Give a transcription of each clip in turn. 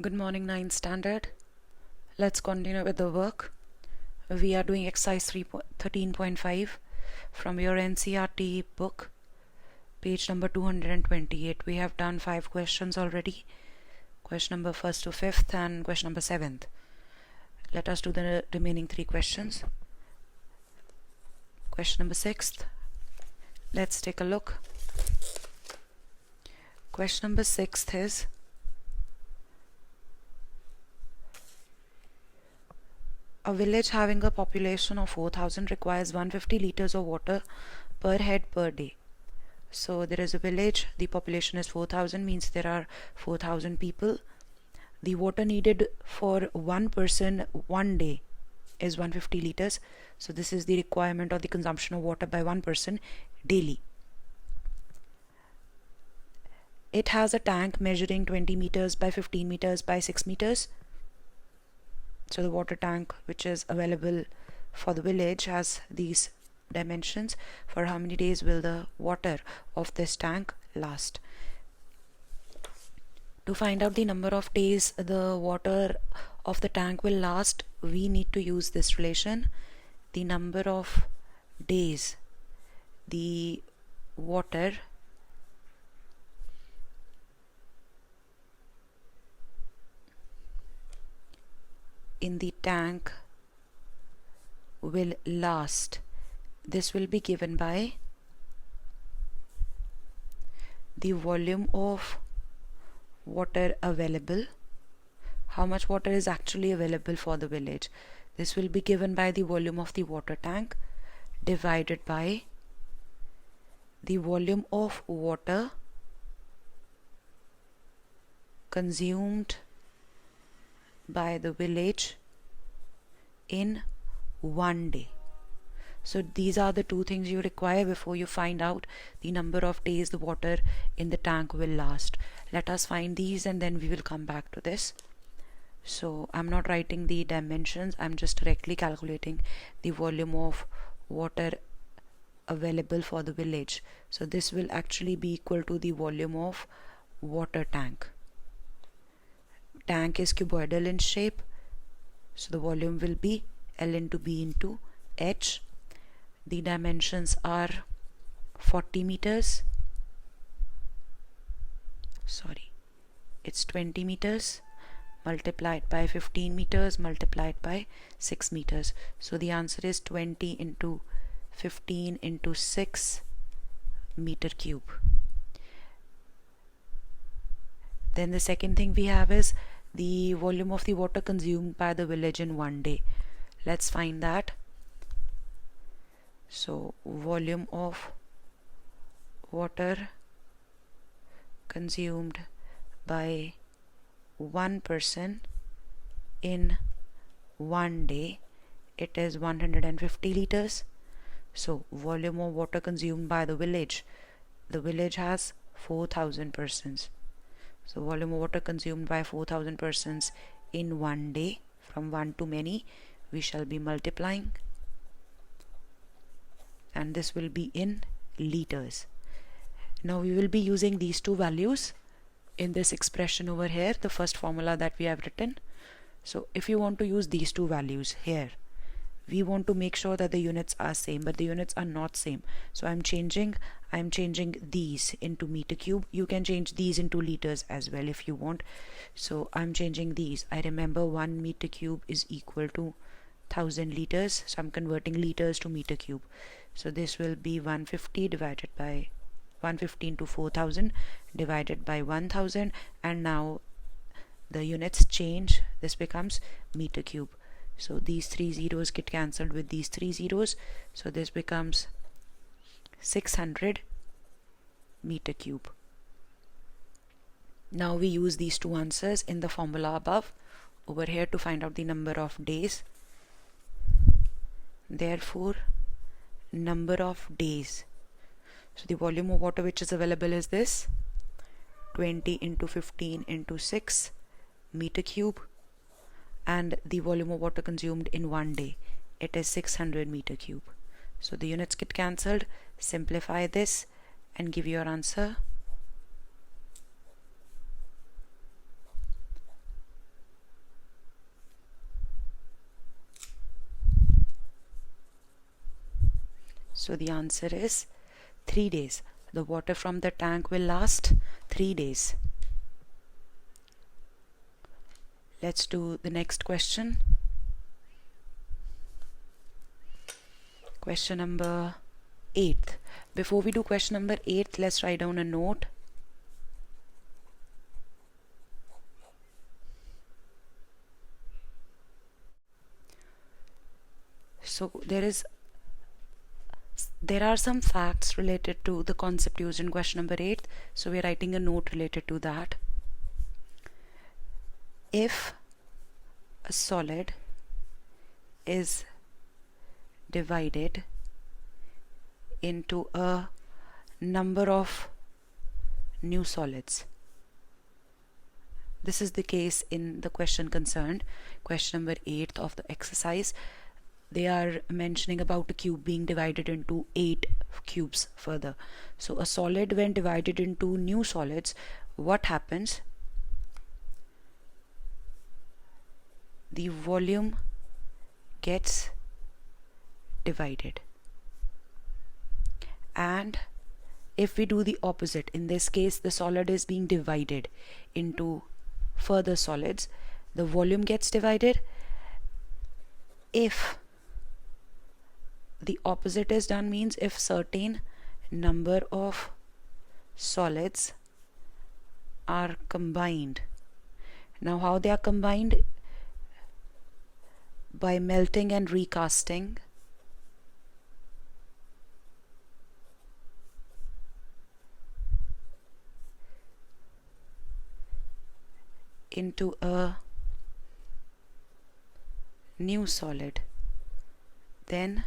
Good morning, 9th standard. Let's continue with the work. We are doing exercise 13.5 from your NCERT book, page number 228. We have done 5 questions already. Question number 1st to 5th and question number 7th. Let us do the remaining 3 questions. Question number 6th. Let's take a look. Question number 6th is, a village having a population of 4,000 requires 150 liters of water per head per day. So there is a village, the population is 4,000, means there are 4,000 people. The water needed for one person one day is 150 liters. So this is the requirement of the consumption of water by one person daily. It has a tank measuring 20 meters by 15 meters by 6 meters. So the water tank which is available for the village has these dimensions. For how many days will the water of this tank last? To find out the number of days the water of the tank will last, we need to use this relation. The number of days the water in the tank will last. This will be given by the volume of water available. How much water is actually available for the village? This will be given by the volume of the water tank divided by the volume of water consumed by the village in one day. So these are the two things you require before you find out the number of days the water in the tank will last. Let us find these and then we will come back to this. So I'm not writing the dimensions, I'm just directly calculating the volume of water available for the village. So this will actually be equal to the volume of water tank. Tank is cuboidal in shape, so the volume will be L into B into H. The dimensions are 40 meters. It's 20 meters multiplied by 15 meters multiplied by 6 meters. So the answer is 20 into 15 into 6 meter cube. Then the second thing we have is the volume of the water consumed by the village in one day. Let's find that. So volume of water consumed by one person in one day, it is 150 liters. So volume of water consumed by the village has 4,000 persons. So volume of water consumed by 4,000 persons in one day, from one to many, we shall be multiplying, and this will be in liters. Now we will be using these two values in this expression over here, the first formula that we have written. So if you want to use these two values here, we want to make sure that the units are same, but the units are not same. So I'm changing these into meter cube. You can change these into liters as well if you want. So I'm changing these. I remember 1 meter cube is equal to 1000 liters. So I'm converting liters to meter cube. So this will be 150 divided by 150 into 4000 divided by 1000, and now the units change. This becomes meter cube. So these 3 zeros get cancelled with these 3 zeros. So this becomes 600 meter cube. Now we use these two answers in the formula above over here to find out the number of days. Therefore, number of days. So the volume of water which is available is this, 20 into 15 into 6 meter cube. And the volume of water consumed in one day, it is 600 meter cube. So the units get cancelled. Simplify this and give your answer So the answer is 3 days. The water from the tank will last 3 days. Let's do the next question. Question number 8. Before we do question number 8, let's write down a note. So there are some facts related to the concept used in question number 8. So we're writing a note related to that. If a solid is divided into a number of new solids, this is the case in the question concerned, question number 8 of the exercise. They are mentioning about a cube being divided into 8 cubes further. So a solid, when divided into new solids, what happens? The volume gets divided. And if we do the opposite, in this case the solid is being divided into further solids, the volume gets divided. If the opposite is done, means if certain number of solids are combined. Now how they are combined? By melting and recasting into a new solid, then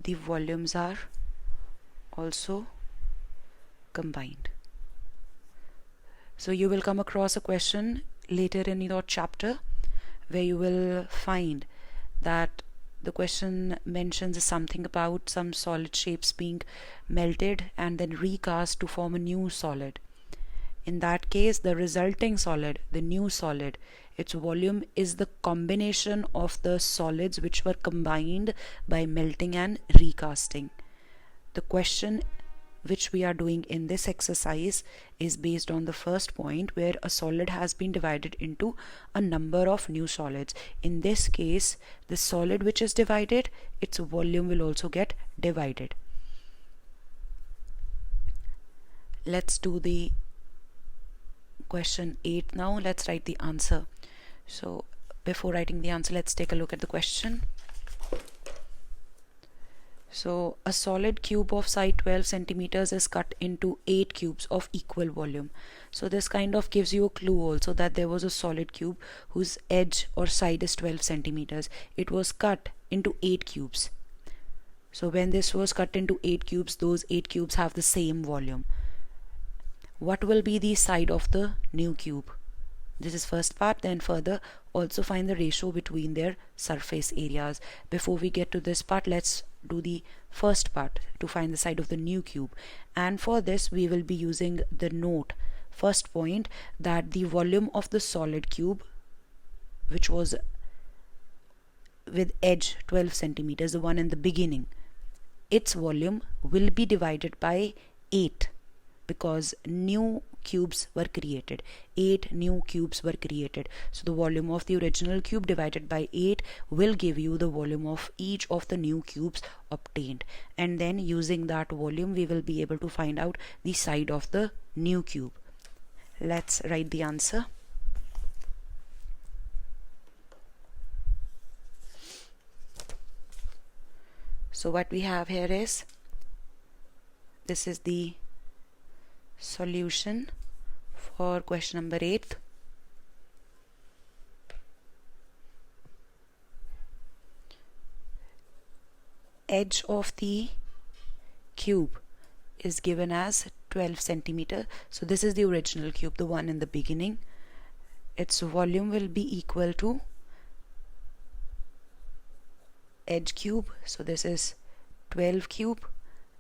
the volumes are also combined. So you will come across a question later in your chapter where you will find that the question mentions something about some solid shapes being melted and then recast to form a new solid. In that case, the resulting solid, the new solid, its volume is the combination of the solids which were combined by melting and recasting. The question which we are doing in this exercise is based on the first point, where a solid has been divided into a number of new solids. In this case, the solid which is divided, its volume will also get divided. Let's do the question 8 now. Let's write the answer. So before writing the answer, let's take a look at the question. So a solid cube of side 12 centimeters is cut into 8 cubes of equal volume. So this kind of gives you a clue also that there was a solid cube whose edge or side is 12 centimeters. It was cut into 8 cubes. So when this was cut into 8 cubes, those 8 cubes have the same volume. What will be the side of the new cube? This is first part. Then further also find the ratio between their surface areas. Before we get to this part, let's do the first part to find the side of the new cube, and for this we will be using the note. First point, that the volume of the solid cube, which was with edge 12 centimeters, the one in the beginning, its volume will be divided by 8 because new cubes were created. 8 new cubes were created. So the volume of the original cube divided by 8 will give you the volume of each of the new cubes obtained, and then using that volume we will be able to find out the side of the new cube. Let's write the answer. So what we have here is, this is the solution for question number 8. Edge of the cube is given as 12 centimeter. So this is the original cube, the one in the beginning. Its volume will be equal to edge cube. So this is 12 cube.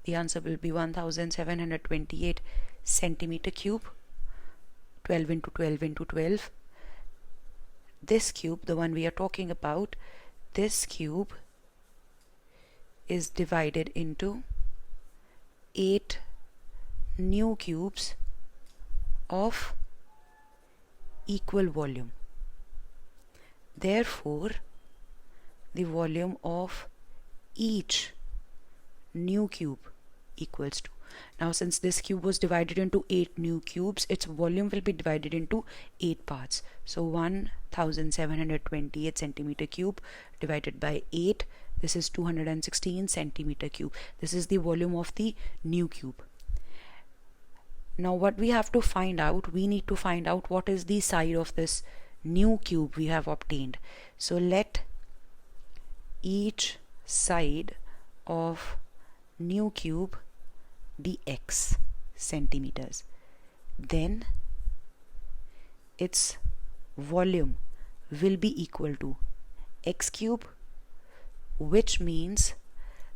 The answer will be 1728 centimeter cube. 12 into 12 into 12. This cube, the one we are talking about, this cube is divided into 8 new cubes of equal volume. Therefore, the volume of each new cube equals to, now since this cube was divided into 8 new cubes, its volume will be divided into 8 parts. So 1728 centimeter cube divided by 8, this is 216 centimeter cube. This is the volume of the new cube. Now what we have to find out, we need to find out what is the side of this new cube we have obtained. So let each side of new cube be x centimeters. Then its volume will be equal to x cube, which means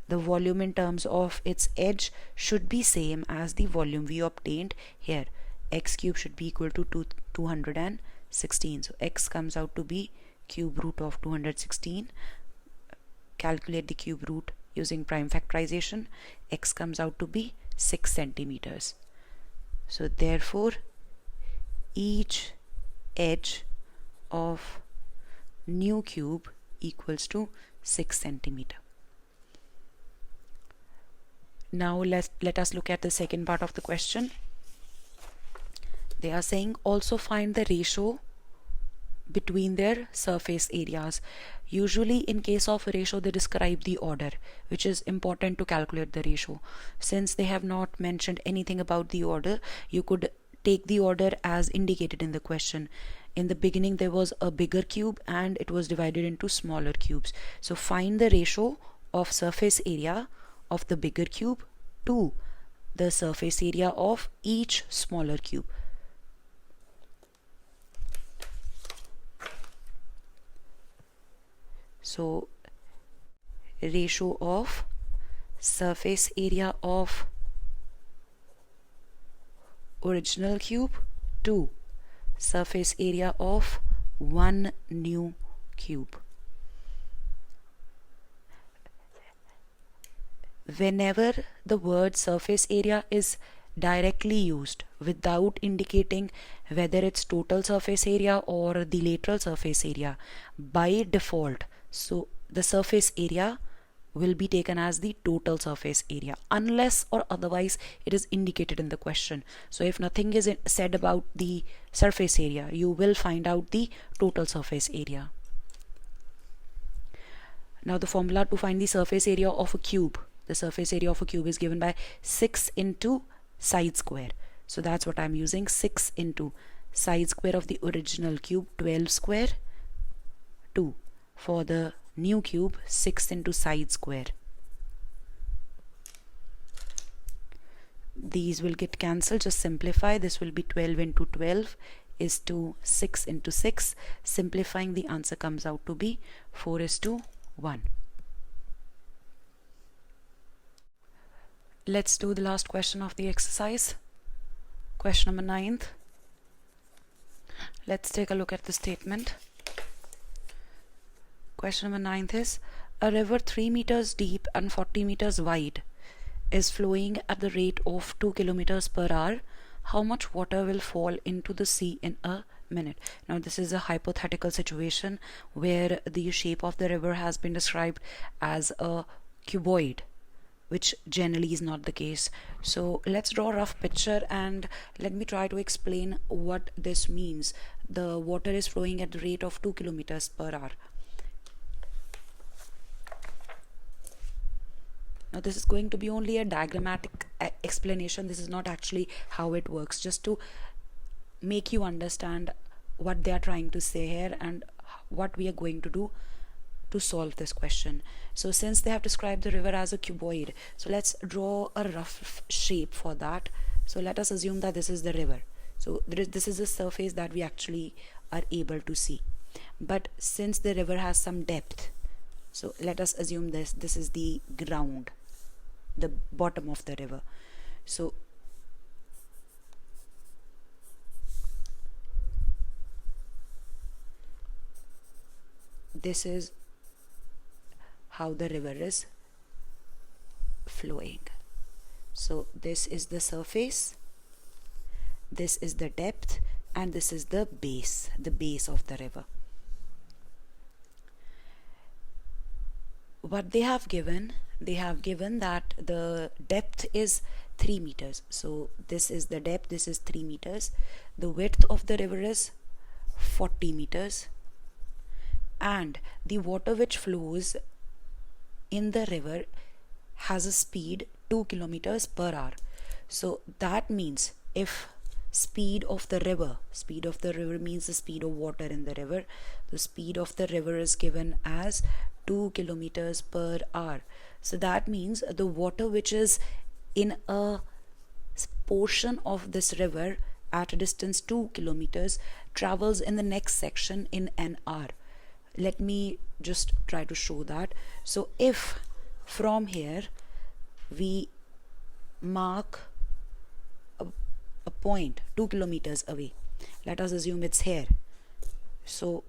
the volume in terms of its edge should be same as the volume we obtained here. X cube should be equal to 216. So x comes out to be cube root of 216. Calculate the cube root using prime factorization. X comes out to be 6 centimeters. So therefore, each edge of new cube equals to 6 centimeter. Now let us look at the second part of the question. They are saying also find the ratio between their surface areas. Usually in case of a ratio they describe the order, which is important to calculate the ratio. Since they have not mentioned anything about the order, you could take the order as indicated in the question. In the beginning there was a bigger cube and it was divided into smaller cubes. So find the ratio of surface area of the bigger cube to the surface area of each smaller cube. So ratio of surface area of original cube to surface area of one new cube. Whenever the word surface area is directly used without indicating whether it's total surface area or the lateral surface area, by default, so the surface area will be taken as the total surface area unless or otherwise it is indicated in the question. So if nothing is said about the surface area, you will find out the total surface area. Now the formula to find the surface area of a cube, the surface area of a cube is given by 6 into side square. So that's what I'm using, 6 into side square of the original cube, 12 square, 2. For the new cube, 6 into side square. These will get cancelled, just simplify. This will be 12 into 12 is to 6 into 6. Simplifying, the answer comes out to be 4:1. Let's do the last question of the exercise. Question number 9th. Let's take a look at the statement. Question number 9th is, a river 3 meters deep and 40 meters wide is flowing at the rate of 2 kilometers per hour. How much water will fall into the sea in a minute? Now this is a hypothetical situation where the shape of the river has been described as a cuboid, which generally is not the case. So let's draw a rough picture and let me try to explain what this means. The water is flowing at the rate of 2 kilometers per hour. Now this is going to be only a diagrammatic explanation. This is not actually how it works, just to make you understand what they are trying to say here and what we are going to do to solve this question. So since they have described the river as a cuboid, so let's draw a rough shape for that. So let us assume that this is the river. So this is the surface that we actually are able to see. But since the river has some depth, so let us assume this is the ground, the bottom of the river. So this is how the river is flowing. So this is the surface, this is the depth, and this is the base of the river. What they have given that the depth is 3 meters. So this is the depth, this is 3 meters. The width of the river is 40 meters. And the water which flows in the river has a speed 2 kilometers per hour. So that means if speed of the river means the speed of water in the river, the speed of the river is given as 2 kilometers per hour. So that means the water which is in a portion of this river at a distance 2 kilometers travels in the next section in an hour. Let me just try to show that. So if from here we mark a point 2 kilometers away, let us assume it's here. So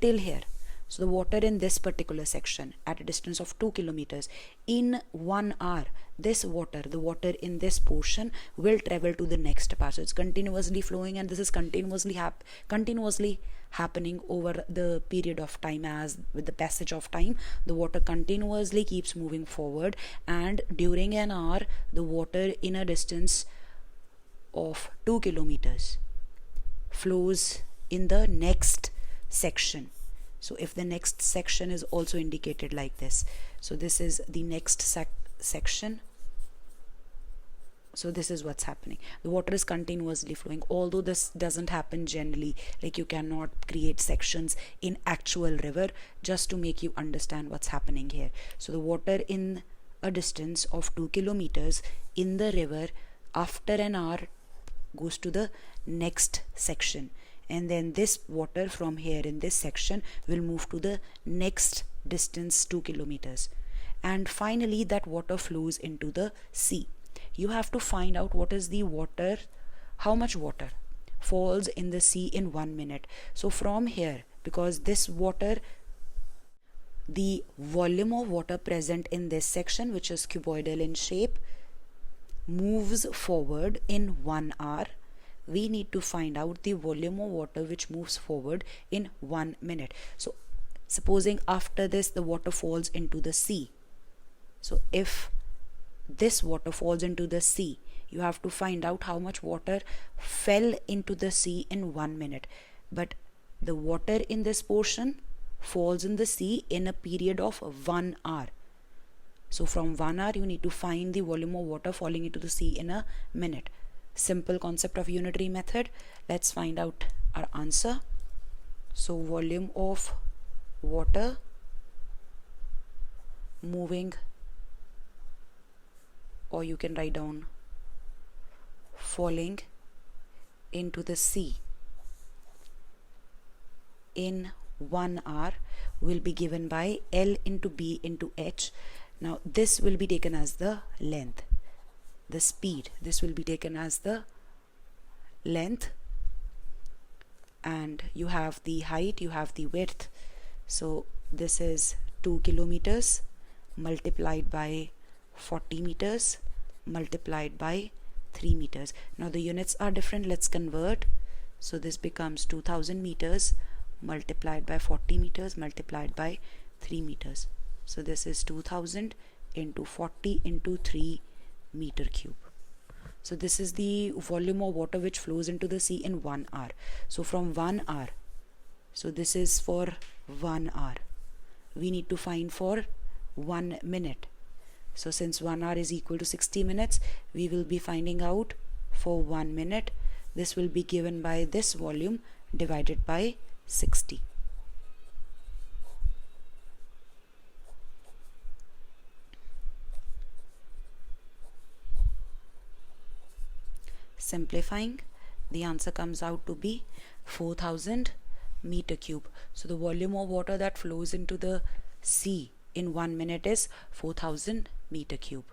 till here, so the water in this particular section at a distance of 2 kilometers, in 1 hour this water, the water in this portion will travel to the next part. So it's continuously flowing, and this is continuously happening over the period of time. As with the passage of time, the water continuously keeps moving forward, and during an hour the water in a distance of 2 kilometers flows in the next section. So if the next section is also indicated like this, so this is the next section. So this is what's happening. The water is continuously flowing, although this doesn't happen generally. Like, you cannot create sections in actual river, just to make you understand what's happening here. So the water in a distance of 2 kilometers in the river after an hour goes to the next section, and then this water from here in this section will move to the next distance 2 kilometers, and finally that water flows into the sea. You have to find out what is the water, how much water falls in the sea in 1 minute. So from here, because this water, the volume of water present in this section, which is cuboidal in shape, moves forward in 1 hour, we need to find out the volume of water which moves forward in 1 minute. So supposing after this the water falls into the sea, so if this water falls into the sea, you have to find out how much water fell into the sea in 1 minute. But the water in this portion falls in the sea in a period of 1 hour. So from 1 hour you need to find the volume of water falling into the sea in a minute. Simple concept of unitary method. Let's find out our answer. So volume of water moving, or you can write down falling into the sea in 1 hour will be given by L into B into H. Now this will be taken as the length. The speed, this will be taken as the length, and you have the height, you have the width. So this is 2 kilometers multiplied by 40 meters multiplied by 3 meters. Now the units are different, let's convert. So this becomes 2000 meters multiplied by 40 meters multiplied by 3 meters. So this is 2000 into 40 into 3 meter cube. So this is the volume of water which flows into the sea in 1 hour. So from 1 hour, so this is for 1 hour, we need to find for 1 minute. So since 1 hour is equal to 60 minutes, we will be finding out for 1 minute. This will be given by this volume divided by 60. Simplifying, the answer comes out to be 4000 meter cube. So the volume of water that flows into the sea in 1 minute is 4000 meter cube.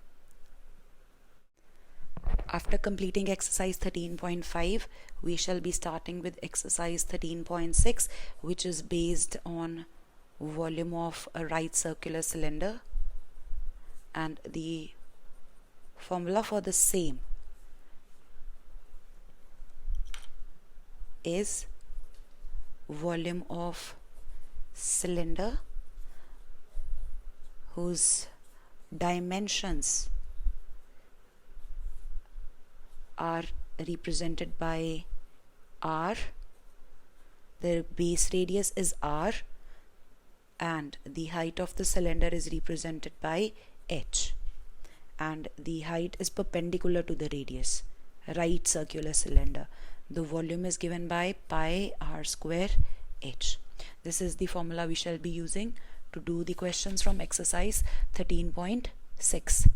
After completing exercise 13.5, we shall be starting with exercise 13.6, which is based on volume of a right circular cylinder, and the formula for the same is volume of cylinder whose dimensions are represented by r, the base radius is r, and the height of the cylinder is represented by h, and the height is perpendicular to the radius, right circular cylinder. The volume is given by pi r square h. This is the formula we shall be using to do the questions from exercise 13.6.